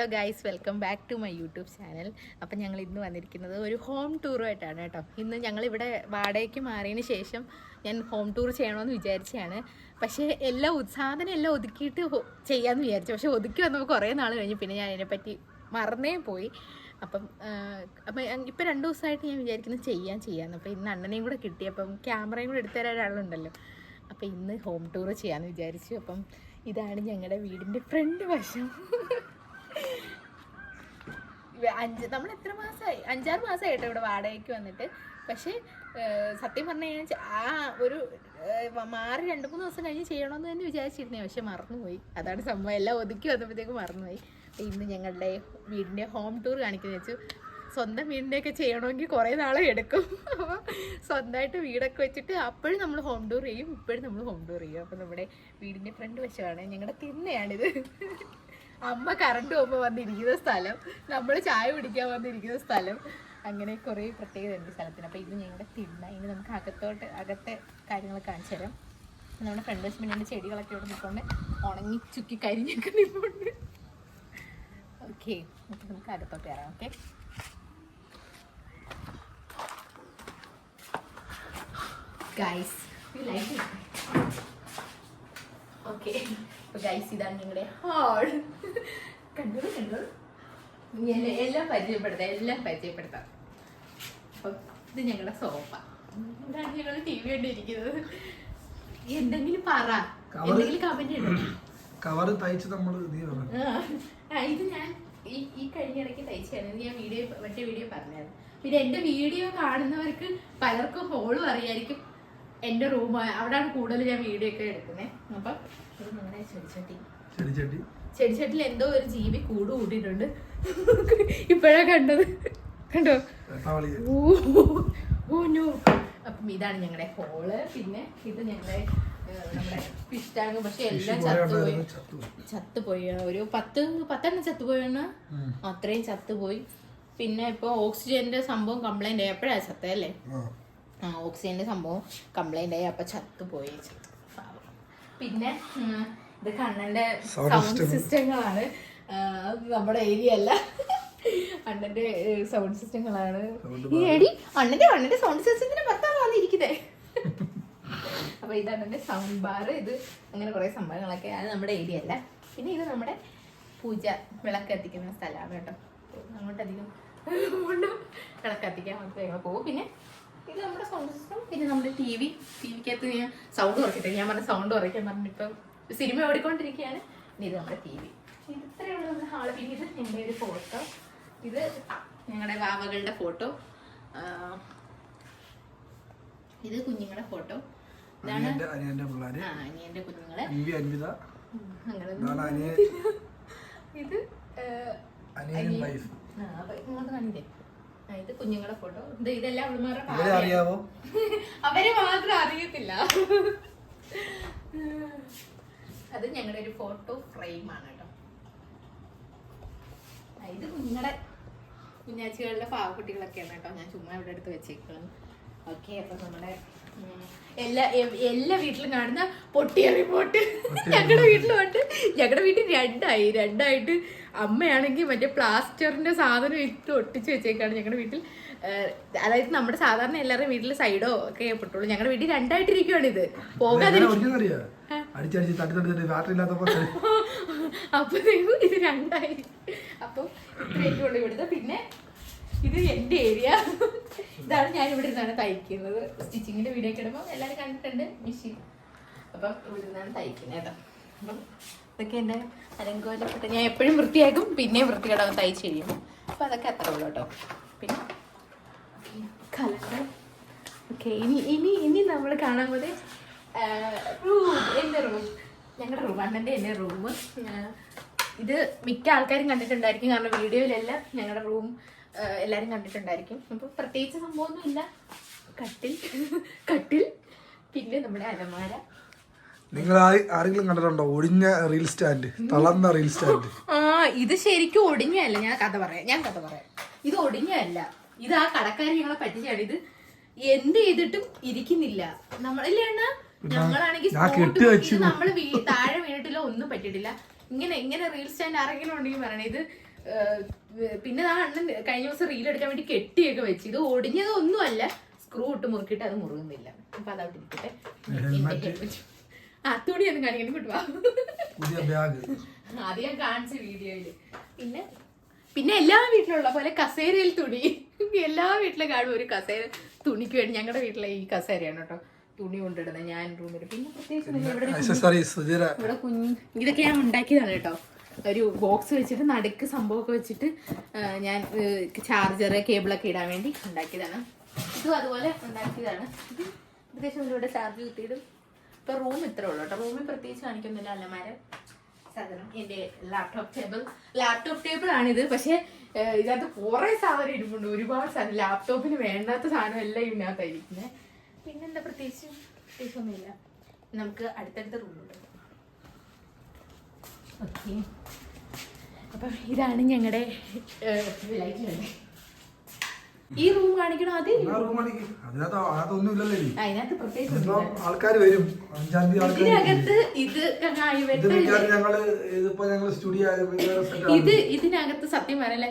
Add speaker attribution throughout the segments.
Speaker 1: Hello guys, welcome back to my YouTube channel. അപ്പം ഞങ്ങൾ ഇന്ന് വന്നിരിക്കുന്നത് ഒരു ഹോം ടൂറുമായിട്ടാണ് കേട്ടോ. ഇന്ന് ഞങ്ങളിവിടെ വാടകയ്ക്ക് മാറിയതിന് ശേഷം ഞാൻ ഹോം ടൂർ ചെയ്യണമെന്ന് വിചാരിച്ചതാണ്. പക്ഷേ സാധനം എല്ലാം ഒതുക്കിയിട്ട് ചെയ്യാമെന്ന് വിചാരിച്ചു. പക്ഷേ ഒതുക്കി വന്നപ്പോൾ കുറേ നാൾ കഴിഞ്ഞ് പിന്നെ ഞാൻ അതിനെപ്പറ്റി മറന്നേ പോയി. അപ്പം ഇപ്പം 2 ദിവസമായിട്ട് ഞാൻ വിചാരിക്കുന്നത് ചെയ്യാമെന്ന്. അപ്പോൾ ഇന്ന് അണ്ണനെയും കൂടെ കിട്ടി. അപ്പം ക്യാമറയും കൂടെ എടുത്തു തരാൻ ഒരാളുണ്ടല്ലോ. അപ്പോൾ ഇന്ന് ഹോം ടൂർ ചെയ്യാമെന്ന് വിചാരിച്ചു. അപ്പം ഇതാണ് ഞങ്ങളുടെ വീടിൻ്റെ ഫ്രണ്ട് വശം. നമ്മൾ എത്ര മാസമായി, 5-6 മാസമായിട്ടോ ഇവിടെ വാടകയ്ക്ക് വന്നിട്ട്. പക്ഷേ സത്യം പറഞ്ഞു കഴിഞ്ഞാൽ ആ ഒരു മാറി 2-3 ദിവസം കഴിഞ്ഞ് ചെയ്യണമെന്ന് തന്നെ വിചാരിച്ചിരുന്നേ. പക്ഷെ മറന്നുപോയി. അതാണ് സംഭവം. എല്ലാം ഒതുക്കി വന്നപ്പോഴത്തേക്ക് മറന്നുപോയി. ഇന്ന് ഞങ്ങളുടെ വീടിൻ്റെ ഹോം ടൂർ കാണിക്കുന്ന വെച്ചു. സ്വന്തം വീടിൻ്റെയൊക്കെ ചെയ്യണമെങ്കിൽ കുറേ നാളെ എടുക്കും. അപ്പോൾ സ്വന്തമായിട്ട് വീടൊക്കെ വെച്ചിട്ട് അപ്പോഴും നമ്മൾ ഹോം ടൂർ ചെയ്യും, ഇപ്പോഴും നമ്മൾ ഹോം ടൂർ ചെയ്യും. അപ്പോൾ നമ്മുടെ വീടിൻ്റെ ഫ്രണ്ട് വശമാണ്, ഞങ്ങളുടെ തിണ്ണയാണിത്. അമ്മ കറണ്ട് പോകുമ്പോൾ വന്നിരിക്കുന്ന സ്ഥലം, നമ്മൾ ചായ പിടിക്കാൻ വന്നിരിക്കുന്ന സ്ഥലം, അങ്ങനെ കുറേ പ്രത്യേകത ഉണ്ട് സ്ഥലത്തിന്. അപ്പോൾ ഇത് ഞങ്ങളുടെ തിണ്ണ. ഇനി നമുക്ക് അകത്തെ കാര്യങ്ങൾ കാണിച്ചു തരാം. നമ്മുടെ ഫ്രണ്ട് വശം പിന്നെ ചെടികളൊക്കെ ഇവിടെ നിൽക്കൊണ്ട് ഉണങ്ങി ചുക്കി കരിഞ്ഞൊക്കെ നിൽപ്പുണ്ട്. ഓക്കെ, അപ്പോൾ നമുക്ക് അകത്തോട്ട് കയറാം. Okay, guys okay. അപ്പോൾ ഗൈസ് ഇതാണ് ഞങ്ങളുടെ ഹാൾ. കണ്ടു എല്ലാം പരിചയപ്പെടുത്താം. അപ്പം ഇത് ഞങ്ങളുടെ സോഫ. ഇതാണ് ഞങ്ങൾ TV കണ്ടിരിക്കുന്നത്. എന്തെങ്കിലും കമന്റ് ഉണ്ടോ? ഇത് ഞാൻ ഈ കഴിഞ്ഞിടയ്ക്ക് തയ്ച്ചാണ്. ഞാൻ മറ്റേ വീഡിയോ പറഞ്ഞായിരുന്നു. പിന്നെ എൻ്റെ വീഡിയോ കാണുന്നവർക്ക് പലർക്കും ഹോളും അറിയായിരിക്കും. എൻ്റെ റൂം അവിടെയാണ് കൂടുതൽ ഞാൻ വീഡിയോ ഒക്കെ എടുക്കുന്നത്. അപ്പം ഇത് നിങ്ങളുടെ ചെടിച്ചട്ടിയിൽ എന്തോ ഒരു ജീവി കൂടിയിട്ടുണ്ട്. ഇപ്പോഴാ കണ്ടത്, കണ്ടോ? ഓ. അപ്പം ഇതാണ് ഞങ്ങളുടെ ഹോള്. പിന്നെ ഇത് ഞങ്ങളുടെ നമ്മുടെ ഫിഷ് ടാങ്ക്. പക്ഷെ എല്ലാം ചത്തുപോയി. ഒരു 10 ചത്തുപോയെന്ന്, അത്രയും ചത്തുപോയി. പിന്നെ ഇപ്പൊ ഓക്സിജന്റെ സംഭവം കംപ്ലൈന്റ് ആയി. എപ്പോഴാ ചത്തല്ലേ? ഓക്സിജന്റെ സംഭവം കംപ്ലൈന്റ് ആയി, അപ്പൊ ചത്തുപോയി. പിന്നെ ഇത് കണ്ണന്റെ സൗണ്ട് സിസ്റ്റങ്ങളാണ്. നമ്മുടെ ഏരിയ അല്ല, അണ്ണന്റെ സൗണ്ട് സിസ്റ്റങ്ങളാണ്. ഈ എടി അണ്ണന്റെ സൗണ്ട് സിസ്റ്റത്തിന് പത്താണ് വന്നിരിക്കുന്നേ. അപ്പൊ ഇതാണ് എന്റെ സൗണ്ട് ബാർ. ഇത് അങ്ങനെ കുറെ സംഭവങ്ങളൊക്കെ. അത് നമ്മുടെ ഏരിയ അല്ല. പിന്നെ ഇത് നമ്മുടെ പൂജ വിളക്ക് എത്തിക്കുന്ന സ്ഥലമാണ് കേട്ടോ. അങ്ങോട്ടധികം വിളക്ക് എത്തിക്കാൻ മാത്രമേ ഞങ്ങൾ പോകും. പിന്നെ ഇത് നമ്മുടെ സൗണ്ട് സിസ്റ്റം. പിന്നെ നമ്മുടെ ടിവിക്കകത്ത് ഞാൻ സൗണ്ട് കുറയ്ക്കട്ടെ. ഞാൻ പറഞ്ഞ സൗണ്ട് കുറയ്ക്കാൻ പറഞ്ഞിപ്പം സിനിമ ഓടിക്കൊണ്ടിരിക്കുകയാണ്. പിന്നെ ഇത് നമ്മുടെ TV. ഇത് ഇത്രയുള്ള നമ്മുടെ ഹാള്. പിന്നെ ഇത് ഞങ്ങളുടെ ഒരു ഫോട്ടോ. ഇത് ഞങ്ങളുടെ വാവകളുടെ ഫോട്ടോ. ഇത് കുഞ്ഞുങ്ങളുടെ ഫോട്ടോ. ഇതാണ് അനിയന്റെ കുഞ്ഞുങ്ങളെ. അങ്ങനെ ഇത് ഇങ്ങോട്ട് കാണില്ലേ? ഇത് കുഞ്ഞുങ്ങളുടെ ഫോട്ടോ. ഇതെല്ലാം അവരെ മാത്രം അറിയത്തില്ല. അത് ഞങ്ങളുടെ ഒരു ഫോട്ടോ ഫ്രെയിം ആണ് കേട്ടോ. ഇത് കുഞ്ഞാച്ചികളുടെ പാവക്കുട്ടികളൊക്കെയാണ് കേട്ടോ. ഞാൻ ചുമ്മാ ഇവിടെ എടുത്ത് വെച്ചേക്കാണ്. ഓക്കെ, അപ്പൊ നമ്മുടെ എല്ലാ വീട്ടിലും കാണുന്ന പൊട്ടിയ റിപ്പോർട്ട് ഞങ്ങളുടെ വീട്ടിലുണ്ട്. ഞങ്ങളുടെ വീട്ടിൽ രണ്ടായിട്ട് അമ്മയാണെങ്കിൽ മറ്റേ പ്ലാസ്റ്ററിന്റെ സാധനം ഇട്ട് ഒട്ടിച്ച് വെച്ചേക്കാണ് ഞങ്ങളുടെ വീട്ടിൽ. അതായത് നമ്മുടെ സാധാരണ എല്ലാവരുടെയും വീട്ടിൽ സൈഡോ ഒക്കെ പൊട്ടുള്ളൂ. ഞങ്ങളുടെ വീട്ടിൽ 2 ഇരിക്കുകയാണ്. ഇത് പോകാതെ അപ്പൊ ഇത് 2 അപ്പൊ ഇത്രയൊക്കെ ഉള്ളു ഇവിടുത്തെ. പിന്നെ ഇത് എന്റെ ഏരിയ. ഇതാണ് ഞാൻ ഇവിടെ നിന്നാണ് തയ്ക്കുന്നത്. സ്റ്റിച്ചിങ്ങിന്റെ വീഡിയോ ഒക്കെ ഇടുമ്പോൾ എല്ലാവരും കണ്ടിട്ടുണ്ട് മെഷീൻ. അപ്പം ഇവിടെ നിന്നാണ് തയ്ക്കുന്നത് കേട്ടോ. അപ്പം ഇതൊക്കെ എൻ്റെ അലങ്കോലപ്പെട്ട ഞാൻ എപ്പോഴും വൃത്തിയാക്കും, പിന്നെയും വൃത്തികേടാവും തയ്ച്ച് കഴിയുമ്പോൾ. അപ്പം അതൊക്കെ അത്ര ഉള്ളൂ കേട്ടോ. പിന്നെ കലണ്ടർ. ഓക്കെ, ഇനി നമ്മൾ കാണാൻ പോലെ എൻ്റെ റൂം, ഞങ്ങളുടെ റൂം, അണ്ണൻ്റെ എൻ്റെ റൂം. ഇത് മിക്ക ആൾക്കാരും കണ്ടിട്ടുണ്ടായിരിക്കും, കാരണം വീഡിയോയിലെല്ലാം ഞങ്ങളുടെ റൂം എല്ലാവരും കണ്ടിട്ടുണ്ടായിരിക്കും. അപ്പോൾ പ്രത്യേകിച്ച് സംഭവമൊന്നും ഇല്ല. കട്ടിൽ പിന്നെ നമ്മുടെ അലമാര.
Speaker 2: നിങ്ങൾ ആരെങ്കിലും കണ്ടിട്ടുണ്ടോ ഒടിഞ്ഞ റീൽ സ്റ്റാൻഡ്, തളർന്ന റീൽ സ്റ്റാൻഡ്?
Speaker 1: ഇത് ശരിക്കും ഒടിഞ്ഞല്ല. ഞാൻ കഥ പറയാം. ഇത് ഒടിഞ്ഞല്ല. ഇത് ആ കടക്കാരി ഞങ്ങളെ പറ്റിച്ചാണ്. ഇത് എന്ത് ചെയ്തിട്ടും ഇരിക്കുന്നില്ല. നമ്മളല്ലേ അണ്ണാ? ഞങ്ങളാണെങ്കിൽ നമ്മള് താഴെ വീണിട്ടില്ല, ഒന്നും പറ്റിയിട്ടില്ല. ഇങ്ങനെ റീൽ സ്റ്റാൻഡ് ആരെങ്കിലും ഉണ്ടെങ്കിൽ പറയണേ. ഇത് പിന്നെ ആ അണ്ണൻ കഴിഞ്ഞ ദിവസം റീലെടുക്കാൻ വേണ്ടി കെട്ടിയൊക്കെ വെച്ച്. ഇത് ഒടിഞ്ഞതൊന്നുമല്ല, സ്ക്രൂ ഇട്ട് മുറുക്കിയിട്ട് അത് മുറുകുന്നില്ല. അപ്പൊ അതവിടെ ഇരിക്കട്ടെ. ആ തുണിയൊന്നും കാണിക്കണം കിട്ടുവാ, അത് ഞാൻ കാണിച്ച വീഡിയോയില്. പിന്നെ എല്ലാ വീട്ടിലുള്ള പോലെ കസേരയിൽ തുണി, എല്ലാ വീട്ടിലും കാണും ഒരു കസേര തുണിക്ക് വേണ്ടി. ഞങ്ങളുടെ വീട്ടിലെ ഈ കസേരയാണ് കേട്ടോ തുണി കൊണ്ടിടുന്നത് ഞാൻ റൂമിൽ. പിന്നെ പ്രത്യേകിച്ച് ഇവിടെ കുഞ്ഞ് ഇതൊക്കെ ഞാൻ ഉണ്ടാക്കിയതാണ് കേട്ടോ. ഒരു ബോക്സ് വെച്ചിട്ട് നടുക്ക് സംഭവമൊക്കെ വെച്ചിട്ട് ഞാൻ ചാർജർ കേബിളൊക്കെ ഇടാൻ വേണ്ടി ഉണ്ടാക്കിയതാണ്. ഇതും അതുപോലെ ഉണ്ടാക്കിയതാണ്. ഇത് പ്രത്യേകിച്ച് ഇവിടെ ചാർജ് കുത്തിയിടും. ഇപ്പൊ റൂം ഇത്രേ ഉള്ളൂ കേട്ടോ. റൂമിൽ പ്രത്യേകിച്ച് കാണിക്കുന്നില്ല. അല്ലമാര സാധനം, എന്റെ ലാപ്ടോപ്പ് ടേബിൾ ആണിത്. പക്ഷെ ഇതിനകത്ത് കുറെ സാധനം ഇടുന്നുണ്ട്, ഒരുപാട് സാധനം. ലാപ്ടോപ്പിന് വേണ്ടാത്ത സാധനം എല്ലാം ഇതിനകത്തായിരിക്കുന്നത്. പിന്നെന്താ പ്രത്യേകിച്ചൊന്നുമില്ല. നമുക്ക് അടുത്തടുത്ത റൂമുണ്ട്. ഓക്കെ, അപ്പം ഇതാണ് ഞങ്ങളുടെ ലൈറ്റ്. ഈ റൂം കാണിക്കണം. അതിനകത്ത് പ്രത്യേകിച്ച്
Speaker 2: ആൾക്കാർ വരും.
Speaker 1: ഇതിനകത്ത് ഇതിനകത്ത് സത്യം പറയല്ലേ,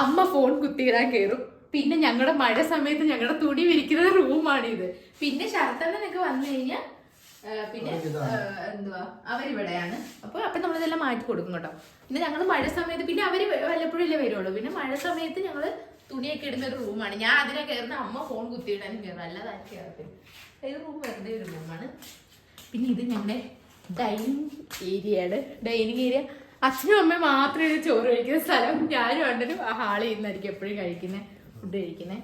Speaker 1: അമ്മ ഫോൺ കുത്തിയിടാൻ കയറും. പിന്നെ ഞങ്ങളുടെ മഴ സമയത്ത് ഞങ്ങളുടെ തുണി വിരിക്കുന്ന റൂമാണിത്. പിന്നെ ശരത്തണ്ണനൊക്കെ വന്നു കഴിഞ്ഞാൽ പിന്നെ എന്തുവാ അവരിവിടെയാണ്. അപ്പൊ നമ്മളിതെല്ലാം മാറ്റി കൊടുക്കും കേട്ടോ. പിന്നെ ഞങ്ങൾ മഴ സമയത്ത് പിന്നെ അവര് വല്ലപ്പോഴല്ലേ വരുള്ളൂ. പിന്നെ മഴ സമയത്ത് ഞങ്ങള് തുണിയൊക്കെ ഇടുന്ന ഒരു റൂമാണ്. ഞാൻ അതിനെ കയറുന്ന, അമ്മ ഫോൺ കുത്തിയിടാനും കയറും, അല്ലാതെ ആരും കയറത്തില്ല. ഈ റൂം വെറുതെ ഒരു റൂമാണ്. പിന്നെ ഇത് ഞങ്ങളുടെ ഡൈനിങ് ഏരിയയാണ്. ഡൈനിങ് ഏരിയ അച്ഛനും അമ്മയും മാത്രമേ ചോറ് കഴിക്കുന്ന സ്ഥലം. ഞാനും അണ്ണനും ആ ഹാളിൽ ഇരുന്നായിരിക്കും എപ്പോഴും കഴിക്കുന്നത്, ഫുഡ് കഴിക്കുന്നത്.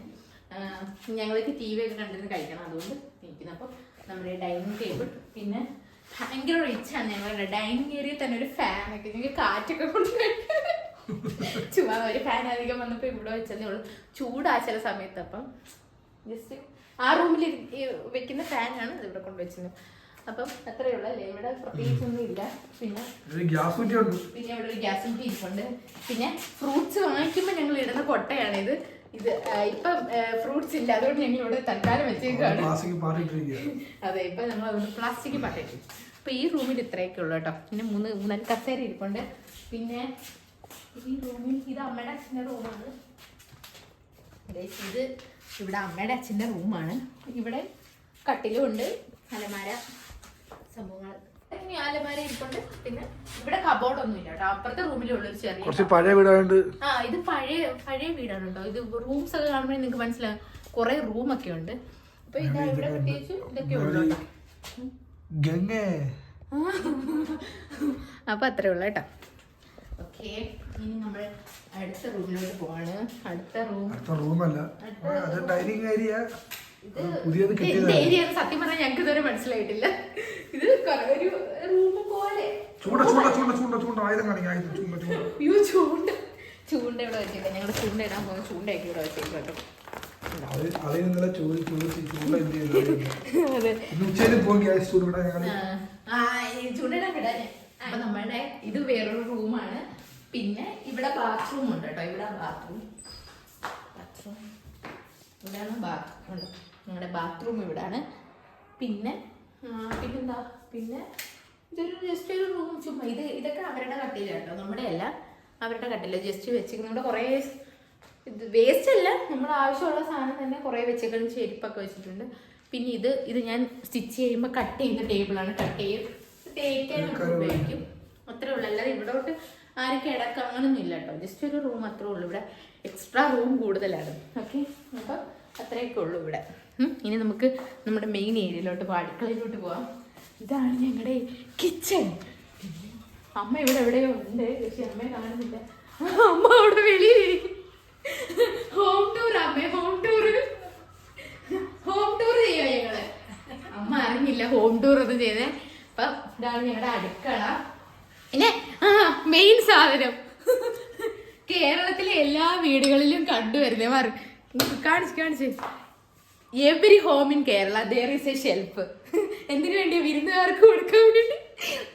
Speaker 1: ഞങ്ങൾക്ക് TV ഒക്കെ കണ്ടിരുന്ന് കഴിക്കണം, അതുകൊണ്ട് ഇരിക്കുന്നത്. അപ്പം നമ്മുടെ ഡൈനിങ് ടേബിൾ പിന്നെ ഭയങ്കര റിച്ചാണ്. ഞങ്ങളുടെ ഡൈനിങ് ഏരിയയിൽ തന്നെ ഒരു ഫാനൊക്കെ, ഞങ്ങൾക്ക് കാറ്റൊക്കെ കൊണ്ട് ചുമ്മാ ഒരു ഫാൻ അധികം വന്നപ്പോൾ ഇവിടെ വെച്ചതേ ഉള്ളൂ. ചൂടാ ചില സമയത്ത്. അപ്പം ജസ്റ്റ് ആ റൂമിൽ വെക്കുന്ന ഫാനാണ് അത് ഇവിടെ കൊണ്ടുവച്ചത്. അപ്പം അത്രയേ ഉള്ളൂ അല്ലേ, ഇവിടെ പ്രത്യേകിച്ചൊന്നും ഇല്ല. പിന്നെ ഇവിടെ ഒരു ഗ്യാസ് കുറ്റി ഇരിപ്പുണ്ട്. പിന്നെ ഫ്രൂട്ട്സ് വാങ്ങിക്കുമ്പോൾ ഞങ്ങൾ ഇടുന്ന കൊട്ടയാണിത്. ഇത് ഇപ്പം ഫ്രൂട്ട്സ് ഇല്ല, അതുകൊണ്ട് ഞങ്ങൾ ഇവിടെ തൽക്കാലം വെച്ചേക്കാണ്. അതെ, ഇപ്പൊ ഞങ്ങൾ അതുകൊണ്ട് പ്ലാസ്റ്റിക് പാട്ടിട്ടു. അപ്പൊ ഈ റൂമിൽ ഇത്രയൊക്കെ ഉള്ളു കേട്ടോ. പിന്നെ മൂന്നാല് കസേര ഇരിപ്പുണ്ട്. പിന്നെ ഈ റൂമിൽ ഇത് അമ്മയുടെ അച്ഛൻ്റെ റൂമാണ്. ഇത് ഇവിടെ അമ്മയുടെ അച്ഛൻ്റെ റൂമാണ്. ഇവിടെ കട്ടിലും ഉണ്ട്, അലമാര സംഭവങ്ങൾ, അലമാര ഇരിപ്പുണ്ട്. പിന്നെ ഇവിടെ കബോർഡൊന്നും ഇല്ല കേട്ടോ. അപ്പുറത്തെ റൂമിലുള്ളൊരു ചെറിയ
Speaker 2: പഴയ വീടാണ്.
Speaker 1: ഇത് പഴയ വീടാണ് കേട്ടോ. ഇത് റൂംസ് ഒക്കെ കാണുമ്പോൾ നിങ്ങൾക്ക് മനസ്സിലാവും കുറെ റൂമൊക്കെ ഉണ്ട്. അപ്പൊ ഇതാ ഇവിടെ പ്രത്യേകിച്ച് ഇതൊക്കെ ഉള്ളു. അപ്പൊ അത്രേ ഉള്ളു കേട്ടോ. ഓക്കെ, ഇനി നമ്മൾ അടുത്ത റൂമിലോട്ട് പോവാണ്. അടുത്ത റൂമല്ല,
Speaker 2: ഡൈനിങ് ഏരിയ.
Speaker 1: ഏരിയ സത്യം പറഞ്ഞാൽ ഞങ്ങൾക്ക് ഇതുവരെ മനസ്സിലായിട്ടില്ല. ഇത് ഒരു റൂം പോലെ. ചൂണ്ട ഇവിടെ വെച്ചേക്കാം. ഞങ്ങളുടെ ചൂണ്ട ഇടാൻ പോകുന്ന ചൂണ്ടയൊക്കെ ഇവിടെ വെച്ചേക്കും കേട്ടോ. ചൂണ്ടയിടാൻ വിടാൻ. അപ്പൊ നമ്മളുടെ ഇത് വേറൊരു റൂമാണ്. പിന്നെ ഇവിടെ ബാത്റൂം ഉണ്ട് കേട്ടോ. ഇവിടെ ബാത്റൂം ഇവിടെയാണ്. ബാത്റൂം ഞങ്ങളുടെ ബാത്റൂം ഇവിടാണ്. പിന്നെന്താ, പിന്നെ ഇതൊരു ജസ്റ്റ് ഒരു റൂം. ചുമ്മാ ഇതൊക്കെ അവരുടെ കട്ടില കേട്ടോ, നമ്മുടെ അല്ല, അവരുടെ കട്ടില ജസ്റ്റ് വെച്ചിരിക്കുന്നത്. ഇവിടെ കുറേ ഇത് വേസ്റ്റ് അല്ല, നമ്മുടെ ആവശ്യമുള്ള സാധനം തന്നെ കുറേ വെച്ചേക്കണം. ചെരുപ്പൊക്കെ വെച്ചിട്ടുണ്ട്. പിന്നെ ഇത് ഞാൻ സ്റ്റിച്ച് ചെയ്യുമ്പോൾ കട്ട് ചെയ്യുന്ന ടേബിളാണ്. കട്ട് ചെയ്യും തേക്കാനൊക്കെ ഉപയോഗിക്കും. അത്രേ ഉള്ളൂ. അല്ലാതെ ഇവിടോട്ട് ആരും കിടക്കുക അങ്ങനൊന്നും ഇല്ല കേട്ടോ. ജസ്റ്റ് ഒരു റൂം അത്രേ ഉള്ളൂ. ഇവിടെ എക്സ്ട്രാ റൂം കൂടുതലാണ്. ഓക്കെ, അപ്പം അത്രയൊക്കെ ഉള്ളൂ ഇവിടെ. ഇനി നമുക്ക് നമ്മുടെ മെയിൻ ഏരിയയിലോട്ട് പോകാം, അടുക്കളയിലോട്ട് പോവാം. ഇതാണ് ഞങ്ങളുടെ കിച്ചൺ. അമ്മ ഇവിടെ എവിടെയോ ഉണ്ട്, പക്ഷെ അമ്മയെ കാണുന്നില്ല. അമ്മ അവിടെ വെളിയിലിരിക്കും. ഹോം ടൂർ അമ്മേ, ഹോം ടൂർ ചെയ്യാ ഞങ്ങള്. അമ്മ അറിഞ്ഞില്ല ഹോം ടൂർ ഒന്നും ചെയ്തേ. അപ്പൊ ഇതാണ് ഞങ്ങളുടെ അടുക്കള. പിന്നെ മെയിൻ സാധനം കേരളത്തിലെ എല്ലാ വീടുകളിലും കണ്ടുവരുന്നേ, കാണിച്ച് every home in Kerala there is A shelf. എന്തിനു വേണ്ടിയാ? വിരുന്നുകാർക്ക് കൊടുക്കാൻ വേണ്ടി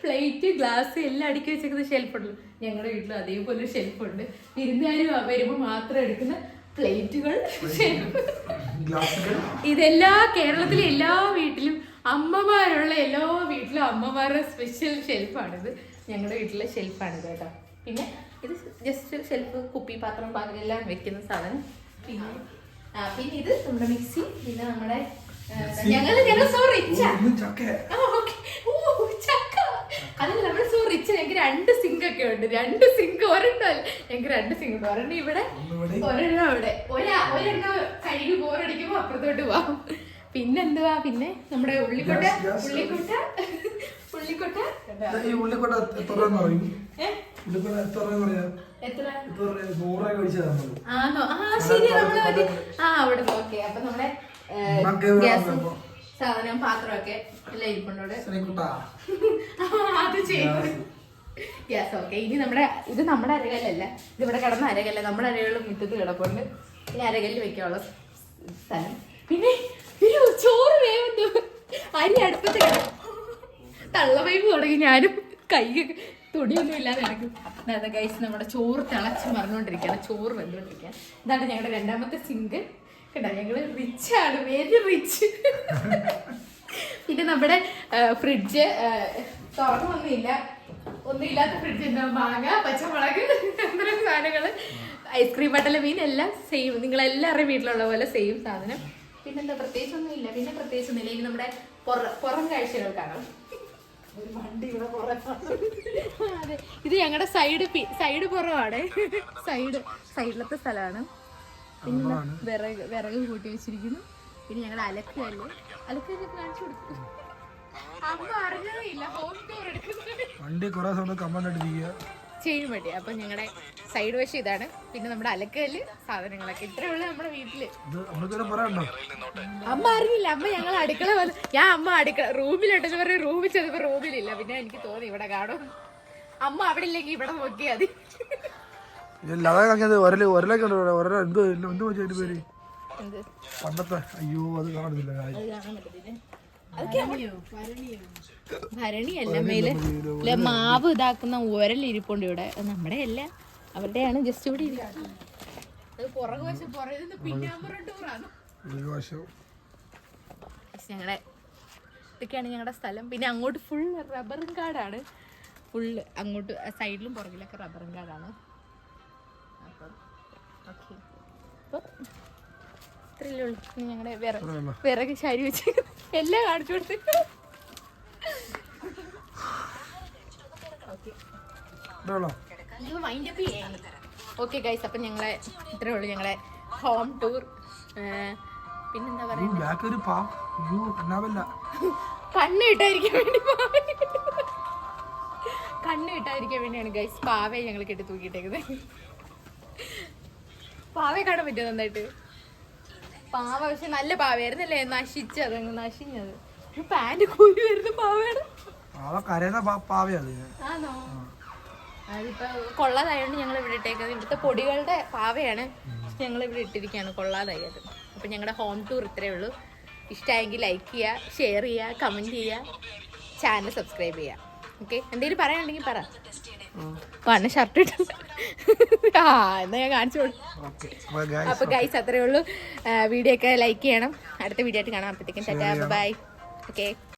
Speaker 1: പ്ലേറ്റ് ഗ്ലാസ് എല്ലാം അടുക്കി വെച്ചേക്കുന്ന ഷെൽഫുണ്ടല്ലോ. ഞങ്ങളുടെ വീട്ടിലും അതേപോലെ ഒരു ഷെൽഫുണ്ട്. വിരുന്നുകാർ വരുമ്പോൾ മാത്രം എടുക്കുന്ന പ്ലേറ്റുകൾ, ഇതെല്ലാ കേരളത്തിലെ എല്ലാ വീട്ടിലും അമ്മമാരുള്ള എല്ലാ വീട്ടിലും അമ്മമാരുടെ സ്പെഷ്യൽ ഷെൽഫാണിത്. ഞങ്ങളുടെ വീട്ടിലെ ഷെൽഫാണിത് കേട്ടോ. പിന്നെ ഇത് ജസ്റ്റ് ഷെൽഫ്, കുപ്പി, പാത്രം, പാലെല്ലാം വെക്കുന്ന സാധനം. പിന്നെ പിന്നെ ഇത് നമ്മുടെ മിക്സി. പിന്നെ നമ്മുടെ ഞങ്ങൾ സോ റിച്ചാ. അതല്ല, നമ്മൾ സോ റിച്ച്. ഞങ്ങൾക്ക് 2 സിങ്ക് ഒക്കെ ഉണ്ട്. 2 സിങ്ക്, ഒരെണ്ണം ഞങ്ങൾക്ക് 2 സിങ്ക് ഉണ്ട്. ഒരെണ്ണം ഇവിടെ, ഒരെണ്ണം അവിടെ. ഒരെണ്ണം കഴുകി ബോറടിക്കുമ്പോ അപ്പുറത്തോട്ട് പോവാം. പിന്നെന്തുവാ, പിന്നെ നമ്മുടെ ഉള്ളിക്കൊട്ട ആണോ? ശരി, നമ്മള് അവിടെ നോക്കേ. അപ്പൊ നമ്മുടെ ഗ്യാസ് സാധനം, പാത്രമൊക്കെ എല്ലാം ഇരിപ്പുണ്ടോട്. അത് ചെയ്യും ഗ്യാസ്. ഓക്കെ, ഇനി ഇത് നമ്മുടെ അരകല്ലല്ല, ഇത് ഇവിടെ കിടന്ന അരകല്ല. നമ്മുടെ അരകളും മുറ്റത്ത് കിടപ്പുണ്ട്. ഇനി അരകല്ല് വെക്കാനുള്ള സ്ഥലം. പിന്നെ ചോറ് വേവുന്നു, അരി അടുപ്പത്ത് കിടക്കും. തള്ളവൈപ്പ് തുടങ്ങി. ഞാനും കൈ തുണിയൊന്നും ഇല്ലാതെ കിടക്കും. അതായത് ഗൈസ്, നമ്മുടെ ചോറ് തിളച്ച് മറിഞ്ഞുകൊണ്ടിരിക്കുകയാണ്. ചോറ് വെന്തുകൊണ്ടിരിക്കുകയാണ്. ഇതാണ് ഞങ്ങളുടെ 2ാമത്തെ സിങ്ക്. കേട്ടോ, ഞങ്ങള് റിച്ചാണ്, വെരി റിച്ച്. പിന്നെ നമ്മുടെ ഫ്രിഡ്ജ് തുറന്നൊന്നുമില്ല. ഒന്നുമില്ലാത്ത ഫ്രിഡ്ജ്. എന്താ, മാങ്ങ, പച്ചമുളക്, എന്തെങ്കിലും സാധനങ്ങള്, ഐസ്ക്രീം, ബട്ടല, മീൻ എല്ലാം സെയിം. നിങ്ങളെല്ലാവരുടെയും വീട്ടിലുള്ള പോലെ സെയിം സാധനം. പിന്നെന്താ, പ്രത്യേകിച്ചൊന്നുമില്ല. പിന്നെ പ്രത്യേകിച്ചൊന്നുമില്ല. ഇനി നമ്മുടെ പുറം കാഴ്ചകൾ കാണാം. ഒരു വണ്ടി ഇവിടെ പുറത്താണ്. അതെ, ഇത് ഞങ്ങളുടെ സൈഡ് പുറമാണ്. സൈഡിലത്തെ സ്ഥലമാണ്. പിന്നെ വിറക് കൂട്ടി വെച്ചിരിക്കുന്നു. പിന്നെ ഞങ്ങളുടെ അലക്കല്ല് കാണിച്ചു കൊടുക്കും. അമ്മ അറിഞ്ഞതേയില്ല, ഹോം ടൂർ എടുക്കുന്നത് ചെയ്യാൻ വേണ്ടി. അപ്പൊ ഞങ്ങളുടെ സൈഡ് വശം ഇതാണ്. പിന്നെ നമ്മുടെ അലക്കല്ല്, സാധനങ്ങളൊക്കെ ഇത്രേ ഉള്ളു നമ്മുടെ വീട്ടില്. അമ്മ അറിഞ്ഞില്ല. അമ്മ ഞങ്ങൾ അടുക്കള വന്നു. അമ്മ അടുക്കള റൂമിലുണ്ടെന്ന് പറഞ്ഞ റൂമിൽ ചെന്നപ്പോ റൂമിലില്ല. പിന്നെ എനിക്ക് തോന്നി ഇവിടെ കാണും. അമ്മ അവിടെ ഇല്ലെങ്കിൽ ഇവിടെ നോക്കിയാൽ മതി. ഭരണിയല്ല, മേലെ മാവ് ഇതാക്കുന്ന ഉരലിരിപ്പുണ്ട് ഇവിടെ. നമ്മുടെ അല്ല, അവരുടെയാണ്. ജസ്റ്റ് ഇവിടെ ഇരിക്കുന്നത്. ഞങ്ങളുടെ ഇതൊക്കെയാണ് ഞങ്ങളുടെ സ്ഥലം. പിന്നെ അങ്ങോട്ട് ഫുൾ റബ്ബറും കാടാണ്. ഫുള്ള് അങ്ങോട്ട് സൈഡിലും പുറകിലൊക്കെ റബ്ബറും കാടാണ്. അപ്പം ഓക്കെ, അപ്പം ഇത്രയല്ലേ ഉള്ളൂ. പിന്നെ ഞങ്ങളുടെ വിറക് ശരി വെച്ച് എല്ലാം കാണിച്ചു കൊടുത്ത്. ഓക്കെ ഗൈസ്, അപ്പം ഞങ്ങളെ ഇത്രേ ഉള്ളൂ ഞങ്ങളെ ഹോം ടൂർ. പിന്നെന്താ പറയുക, കണ്ണ് കിട്ടാതിരിക്കാൻ വേണ്ടിയാണ് ഗൈസ് പാവയെ ഞങ്ങൾ കെട്ടി തൂക്കിയിട്ടേക്കുന്നത്. പാവയെ കാണാൻ പറ്റുമോ നന്നായിട്ട്? പാവ പക്ഷെ നല്ല പാവയായിരുന്നല്ലേ, നശിച്ചത്, നശിഞ്ഞത്. പാന്റ് കൂരി വരുന്ന പാവയാണ്. ആണോ? അതിപ്പോ കൊള്ളാതായോണ്ട് ഞങ്ങൾ ഇവിടെ ഇട്ടേക്കുന്നത്. ഇവിടുത്തെ പൊടികളുടെ പാവയാണ് ഞങ്ങൾ ഇവിടെ ഇട്ടിരിക്കുകയാണ്, കൊള്ളാതായത്. അപ്പൊ ഞങ്ങളുടെ ഹോം ടൂർ ഇത്രയേ ഉള്ളൂ. ഇഷ്ടമായെങ്കിൽ ലൈക്ക് ചെയ്യുക, ഷെയർ ചെയ്യുക, കമന്റ് ചെയ്യുക, ചാനൽ സബ്സ്ക്രൈബ് ചെയ്യുക. ഓക്കെ, എന്തെങ്കിലും പറയാനുണ്ടെങ്കിൽ പറ. പണ ഷർട്ട് ഇട്ടു. എന്നാ ഞാൻ കാണിച്ചു കൊടുക്കും. അപ്പൊ ഗൈസ് അത്രയേ ഉള്ളൂ. വീഡിയോ ഒക്കെ ലൈക്ക് ചെയ്യണം. അടുത്ത വീഡിയോ ആയിട്ട് കാണാം. അപ്പോഴത്തേക്കും ടാറ്റാ, ബൈ. ഓക്കെ.